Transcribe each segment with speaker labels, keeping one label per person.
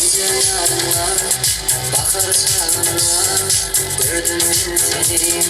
Speaker 1: Nice yarınla bakar çağına, gördüm ben seni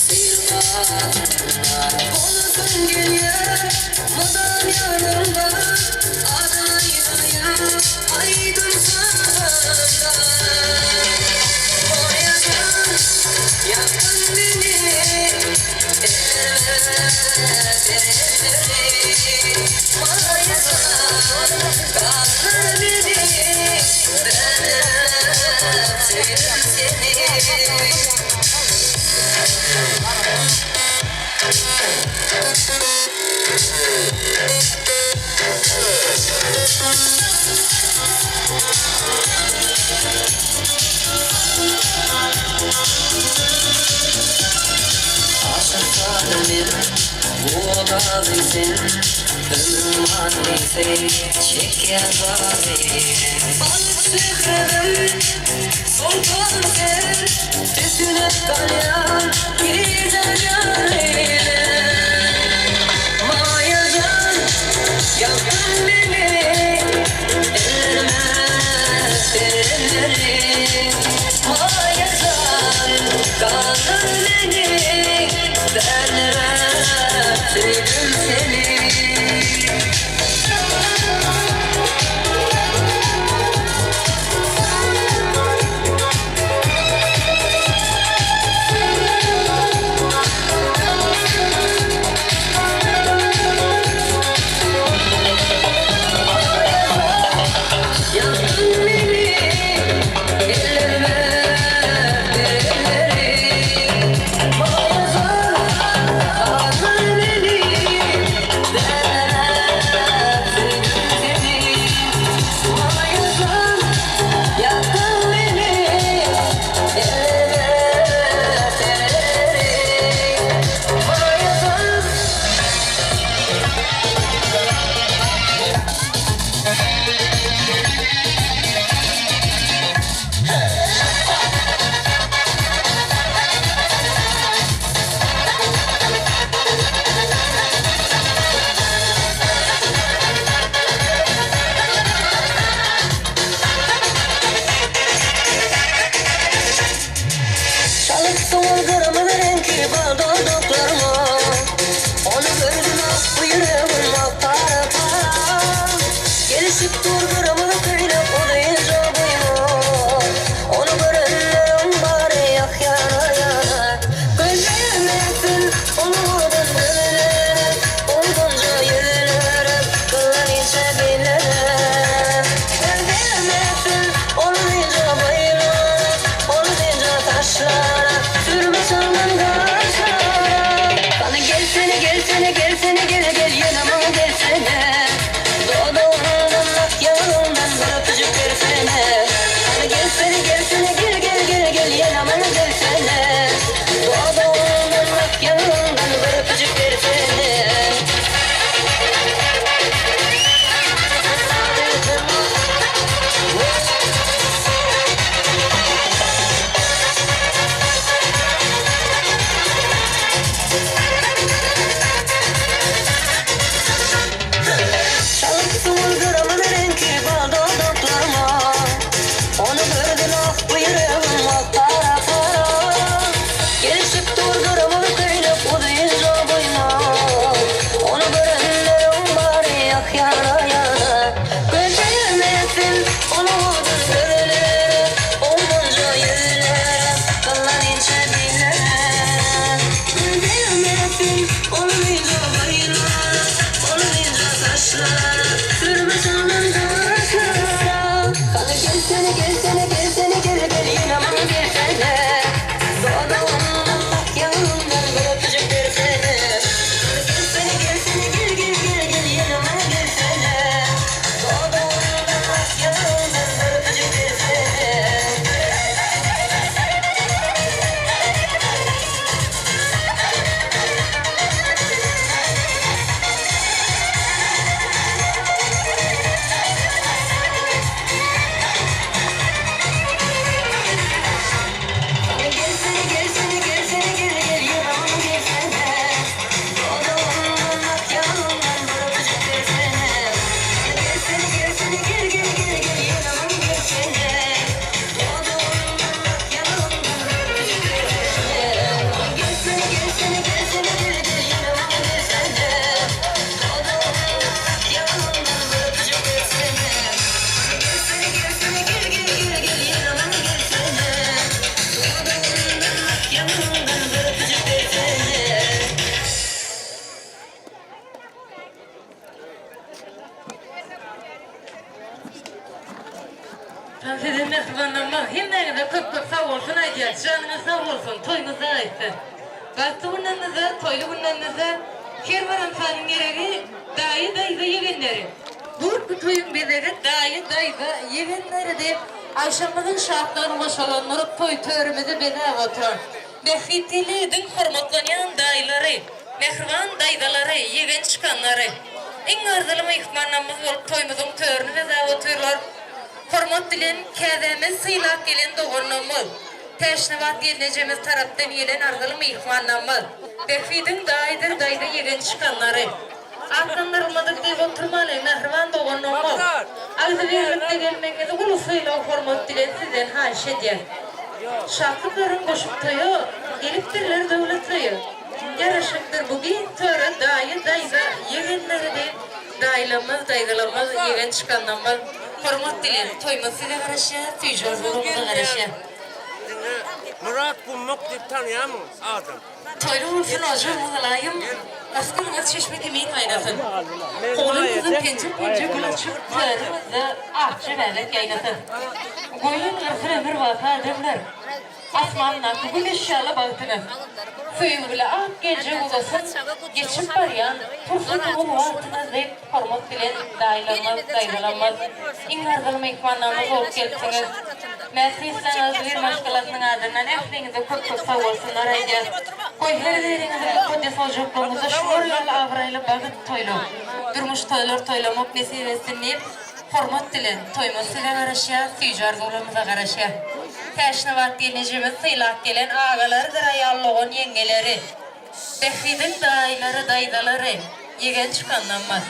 Speaker 1: sıyırmalarına. Olursun geliyor modan yanımda, adına yaya aydın sağda. Boyadan yakın beni, bu odalıydın, ömrüm anneyse çeker bari. Balık sıkırım, soltan ser, üstüne kalyan, gider yanıyla. Mayadan yakın beni, ellerime elleri. Mayadan kalır beni, derlere sevdim seni. Yaktın beni, ellerime elleri. Mayadan kalır beni, derlere sevdim seni. Mayadan yaktın beni, ellerime elleri. Mayadan. Çalıp soğuduramı veren ki bardaklarıma. Onu gördüm ah bu yüreğim ah para para. Gelişip durduramı köyle o deyince buyma. Onu görenlerim bari yak yana yana. Gözlerimsin onu döndürürüm. Oldunca yürürüm kıllar içe bilerim. Gözlerimsin onu deyince bayılırım. Onu deyince taşlara sürme çalman kaşlara. Bana gelsene gelsene gelsene gel gel yanıma gelsene. Doğduğundan bak ya.
Speaker 2: Sizin mehmanlarıma hem de köp sağ olsun aydiya. Canınız sağ olsun. Toyunuza aytı. Baktı bunlarınıza, toylu bunlarınıza her varan sanın gereği dayı dayıda yegenleri. Bu toyun bedeli dayı dayıda yegenleri de akşamızın şartlarına başalanları toy törümüzü bedava oturur. Nefitiliydin hormatlanan dayıları, mehriban dayıdaları, yegen çıkanları. En arzalı mehmanlarımız olup toyumuzun törünü bedava otururlar. Hormat dilen kədəmiz sıylaq gelen doğurnamız. Təşnivat yedinəcemiz taraftan gelen arzalı mehmanlarımız. Defidin dayıdır dayıda yegen çıkanları. Aklınlarmadık deyip oturmalı mehriban doğurnamız. Ağzı birlikte gelmekede ulu sıylaq hormat dilen sizden haş ediyor. Şarkıların koşup toyu, geliptirler devletliyor. Yaraşıktır bugün törü dayı dayıda yegenleri de dayılamız dayıdalamız yegen çıkanlarımız. Hormat dilen toyması da karışa, tüccar durumda karışa.
Speaker 3: Murat bulmak deyip tanıyamam adam.
Speaker 2: Toylu olsun hocam olayım. Askılımız çeşme demeyin kaynasın. Oğlumuzun pence gül açıp tığırımızda ahçı verlet kaynasın. Koyun ırfır ömür vaka adamlar. Asmanla kugul eşyalı bağıtını. Suyu bile ah gece ulasın. Geçip barayan tursun oğul vaatına deyip hormat dilen dayılamaz. İngardalı mekmanlarımız olup gelsiniz. Mesleğinden bir maşgalasının adından eflinize köp sağ olsunlar ayacağız. Koy her derinizde kodes ocaklarımızda şuurlarla avrayla bağıt toylu. Durmuş toylar toylamak nesivesini deyip hormat dilen toyması da karışa, tüccar zorluğumuza karışa. Teşnivat dinleyicimiz sıylak gelen ağalarıdır ayallığın yengeleri. Defidin dayıları dayıdaları yegen çıkanlanmaz.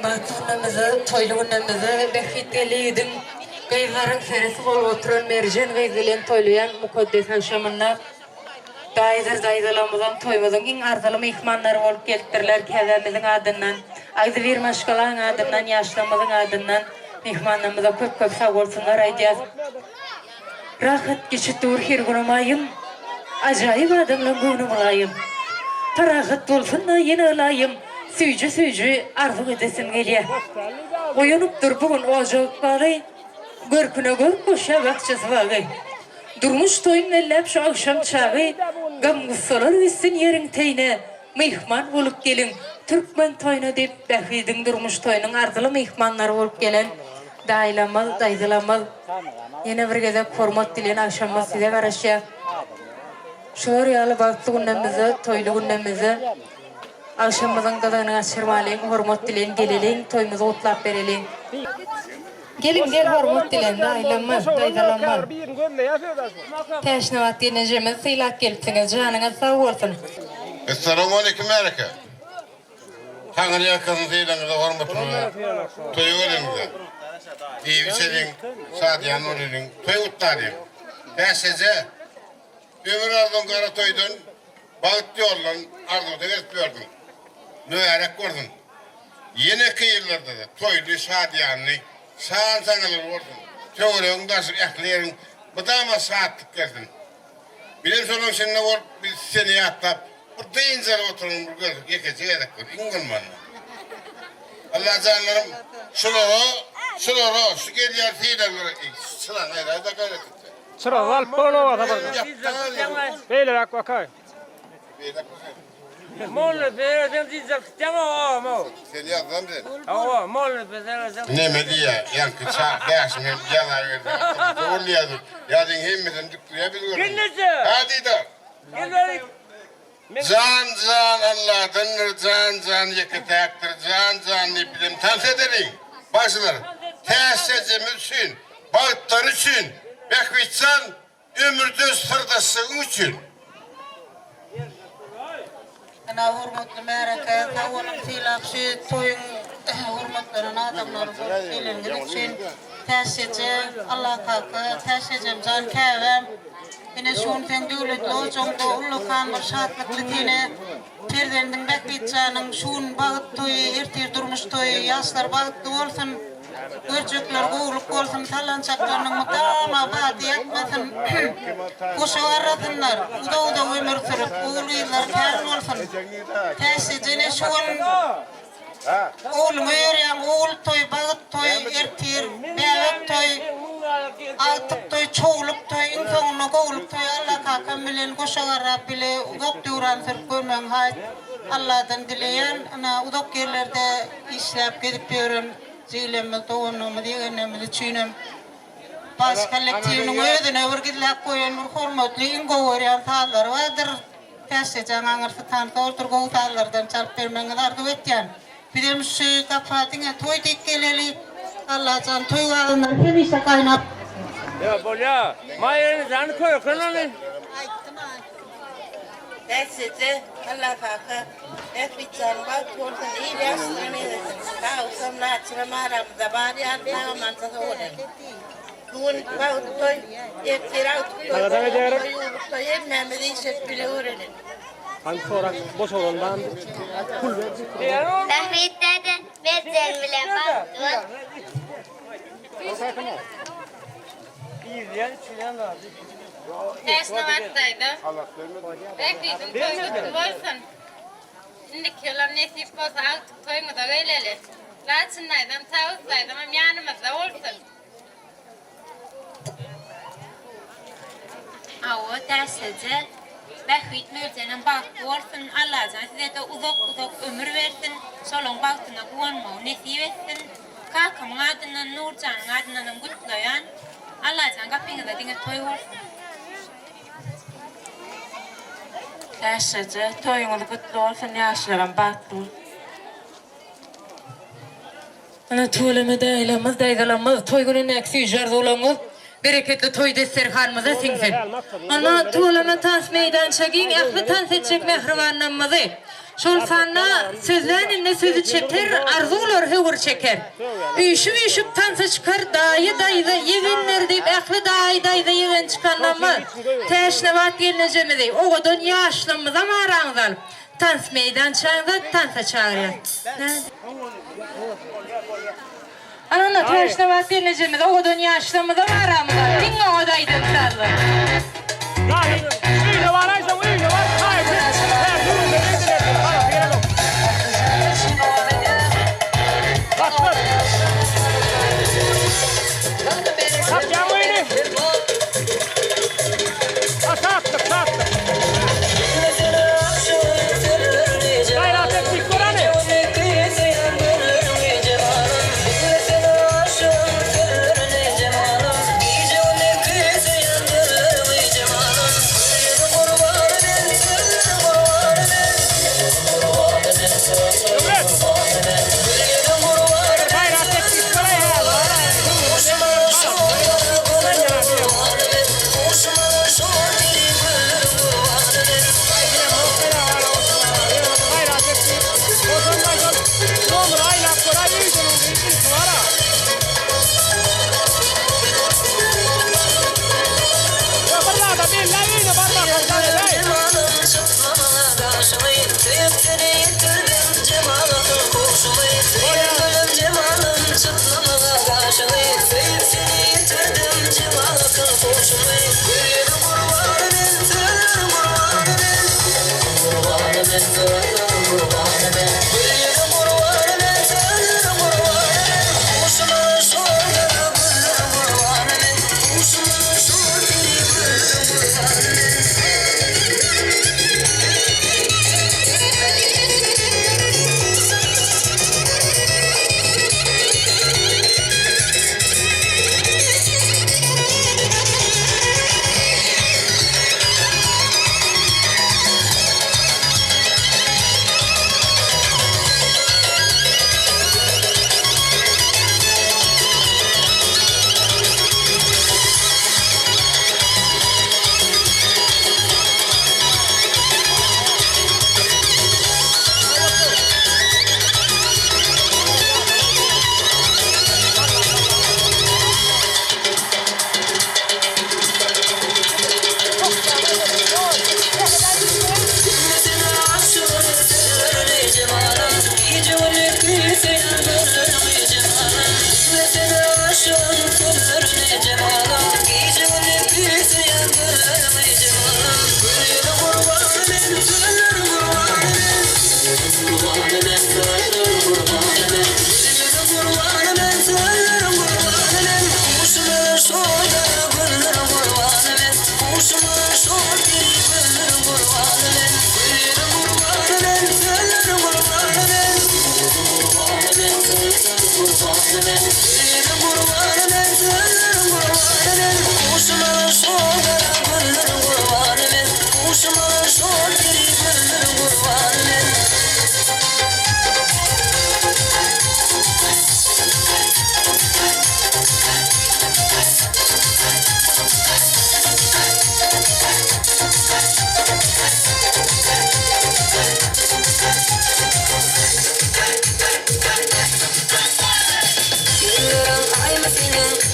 Speaker 2: Batınımızı, toyluğunumuzu, defideliydin. Gayvarın ferisi bol oturan mercan gayzilen toylayan mukaddes akşamında dayıdır dayıdalamızdan toymuzun en arzalı mehmanları olup geltirler kədəmizin adından, aydı bir maşkalan adından, yaşlamızın adından mehmanlarımıza köp sağ olsunlar ayacağız. Rahat geçit dur her gunumayım, acayip adamla gunum olayım. Parahat olsun da yine olayım, süycü arzu edesim geliyor. Uyanıp dur bugün ocak bağlı. Görküne gör koşa bakçası vağı. Durmuş toyun ellep şu akşam çağı. Gamgıssalar üstün yerin teyne. Mehman olup gelin. Türkmen toyuna deyip Behvidin durmuş toyunun ardılı mehmanları olup gelen. Dayılamaz, dayılamaz. Yine bir gede format dilen akşamda size karışa. Şular yalı baktı gündemimize, toylu gündemimize. Akşamımızın tadını açırmalıyın, hormat dilen gelelim, toyumuzu otlap verelim. Gelin gel hormat dilen dayılamaz, dayılamaz. Teşnivat dinleyicimiz sıylak gelipsiniz, canınız sağ olsun.
Speaker 4: Esselamu aleyküm Amerika. Tanrı yakasın seylanıza hormatını. Toyu ölümüze. İyi senin, Sadiyan ölünün, toyu utladın. Teşece, ömür ardın kara toydun, bağıttı yollan, ardın da gelip gördün. Mübarek gördün. Yine kıyırlarda da toylu Sadiyan'lı, sağın sanalır vurdun. Töğürün, taşır, ekleyerin, bu dama saatlik geldin. Bilim sorun seninle var, biz seni yatlap, burada inzara oturun, bu gördük, yekeci yedek var, ingolman. Allah canlarım, şuları, şu geliyor fiile göre, sıra neyre de gayret etti.
Speaker 3: Sıra alıp bana var tabi. Beyler ak bakay. Molle beğendim diyecek tamam o.
Speaker 4: Seni yazdım dedi.
Speaker 3: Aa molle beğendim.
Speaker 4: Ne mediya, yankı çağ, değişmem, yalan verdi. Doğru yazdım. Yazın hemmeden dükküye biliyorum.
Speaker 3: Gündüzü.
Speaker 4: Hadi de.
Speaker 3: Gel
Speaker 4: Can Allah'tanır, can yıkıtaktır, can ne bileyim, tavsiye ederim. Başlar, tesicimiz için, bağıtlar için, Bekvitsan, ömürde sırdasın için.
Speaker 5: Ana hurmatlı mereke, tavanın filapsi, toyun hurmatlarına adamları bulup gelirler için tesicim, Allah kalkı, tesicim can kevem. Yine şun fen devletli ocağı ulu kanlı şatlıklı yine Perdendin Bekvitsan'ın şun bağıt toyu, ertir durmuş toyu, yaşlar bağıtlı olsun. Örçekler kovuluk olsun, talançaklarının mutama batı yakmasın. Kuşu arasınlar, uda ömür sürüp, uğuluylar kârın olsun. Tesicini şuun, oğul müyüryan, oğul toy, bağıt toy, ertir, bevek toy, altık toy, çoğuluk toy, insonunu kovuluk toy, Allah kakam bilen kuşu arap bile, yok duran sırp görmen hayt. Allah'tan dileyen, udak yerlerde işlep gidip görün. Zilemme toğunum diyenem çiğnem bas kollektivinin ödüne örgütlük koyan bir hormatlı ingo öğren tağlar vardır tessecan anırsı tanıta oturgu tağlardan çalıp vermeni dardı etken bizim şu kafatına toy dik geleli Allah can toy varından her işe kaynap
Speaker 3: Ya bolya, mayerini canı koy kanalın.
Speaker 6: Tessete Allah kaka efitsan bak korsan iyi dersini tausam naçra maram zabari atna mansa sore kun bau toy eftirau toy memedi işet bile öğrenin
Speaker 3: Hangi sonra boş olandan kul ver.
Speaker 7: Tahritte bezler bile baktı.
Speaker 3: İzleyen çilen var.
Speaker 8: Teşne vaktaydı. Bekliydim toygu bolsun. Şimdi kiyolar nesip olsa artık toygu da öyleli. Laçınlaydım, tavuklaydım ama yanımızda olsun.
Speaker 9: Awo tersici Behvit mürcenin baktı olsun Allah'can size de uzak ömür versin. Solun baktığına kuvanma nesip etsin. Kakamın adından Nurcan'ın adından kutlayan Allah'can kapınıza dine toy olsun. Tersici toyunuz kutlu olsun yaşlarım baktı.
Speaker 2: Ana tuğlamı dayılamız, dayılamız, toy günün eksi jardı olanız, bereketli toy desterhanımıza sinsin. Ana tuğlamı tans meydan çekin, ahlı tans edecek mehrivanımızı. Şol sanna sözlerinin sözü çeker, arzular hevur çeker. Üşüp tansa çıkar, dayı dayıda yevinler deyip, ahlı dayı yevin çıkanlamı. Teşne vaat gelineceğimizi, o kadar yaşlımıza maranız alıp. Tans meydan çağında tansa çağırıyor. Anana teşne vaat gelineceğimizi, o kadar yaşlımıza maranız alıp. Dinle o dayıda tutarlı.
Speaker 3: Yani uyuyor var aysa uyuyor var. Hayır. Bastır. Bak ya oyunu. Sattık. Gayret ettik Kur'an'ı.
Speaker 1: Kurban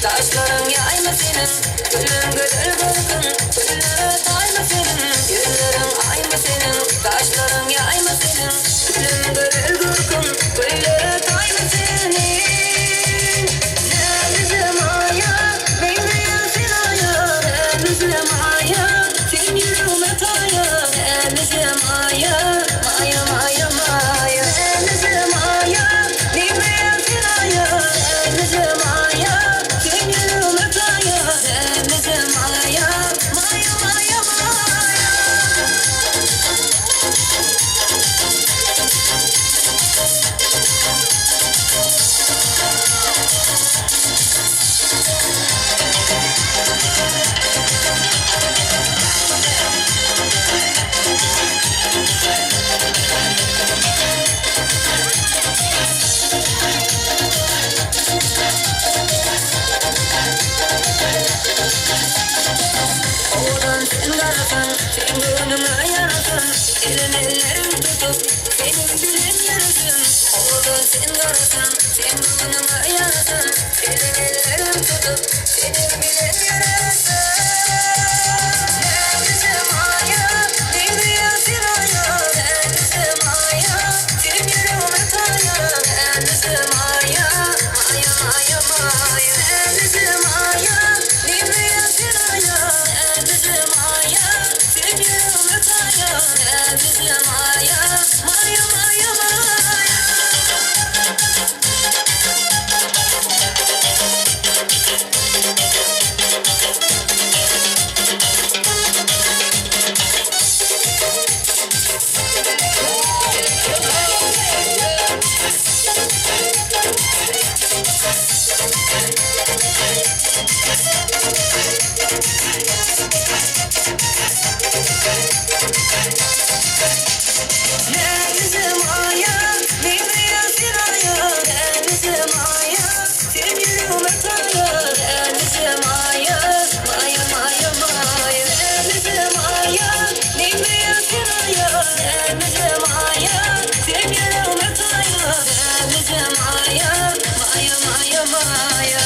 Speaker 1: Taşların yayma senin, gülün gülül gülgün, güllere tayma senin. Güllerin ayma senin, taşların yayma senin, gülün gülül gülgün, güllere tayma senin. Ne bizim hayat, bilmeyen sinaya, ne bizim hayat, sen yürüme taya. Ne bizim hayat, maya maya maya. Ne bizim hayat, bilmeyen sinaya, ne bizim hayat. Sen gönlüme yarasın, elin ellerim tutup benim dilim yarasın. Oğlum sen garasın, sen gönlüme yarasın, elin ellerim tutup benim dilim yarasın. Ne bizim hayat, bilmeyen sinaya, ne bizim hayat, sen yürüme taya. Ne bizim hayat, maya maya maya. Ne bizim hayat, bilmeyen sinaya, ne bizim hayat. Sen yürüme taya, ne bizim hayat, maya maya maya. Ne bizim hayat, bilmeyen sinaya, ne bizim hayat, sen yürüme taya. Ne bizim hayat, maya maya maya. Ne bizim hayat, bilmeyen sinaya, ne bizim hayat, sen yürüme taya. Ne bizim hayat, maya maya maya.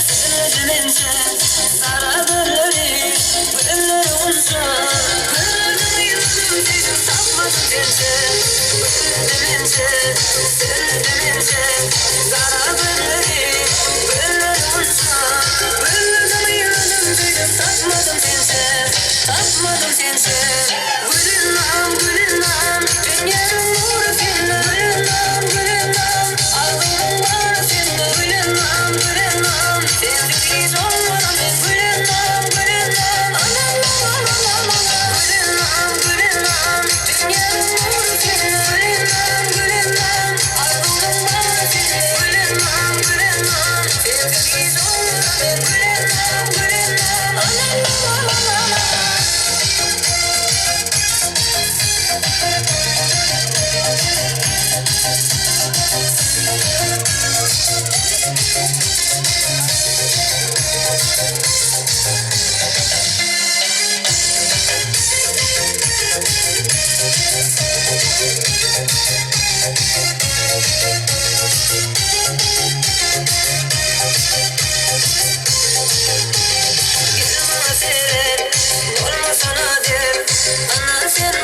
Speaker 1: Sürücümünce, kara bölleri, bölleri unsa. Kırdım yıldım dedim sapmadım dense. Sürücümünce, kara bölleri, bölleri unsa. Kırdım yıldım dedim sapmadım dense. Sapmadım dense. Gülün nam, dünyanın nuru senin. Gülün nam, ardının bağrı senin. Gülün nam, sevdiğiniz olmadan ben gülün nam, anam anam anam. Gülün nam, dünyanın nuru senin. Gülün nam, ardının bağrı senin. Gülün nam, sevdiğiniz olmadan ben gülün nam, anam anam anam. Olma sana der, ana sen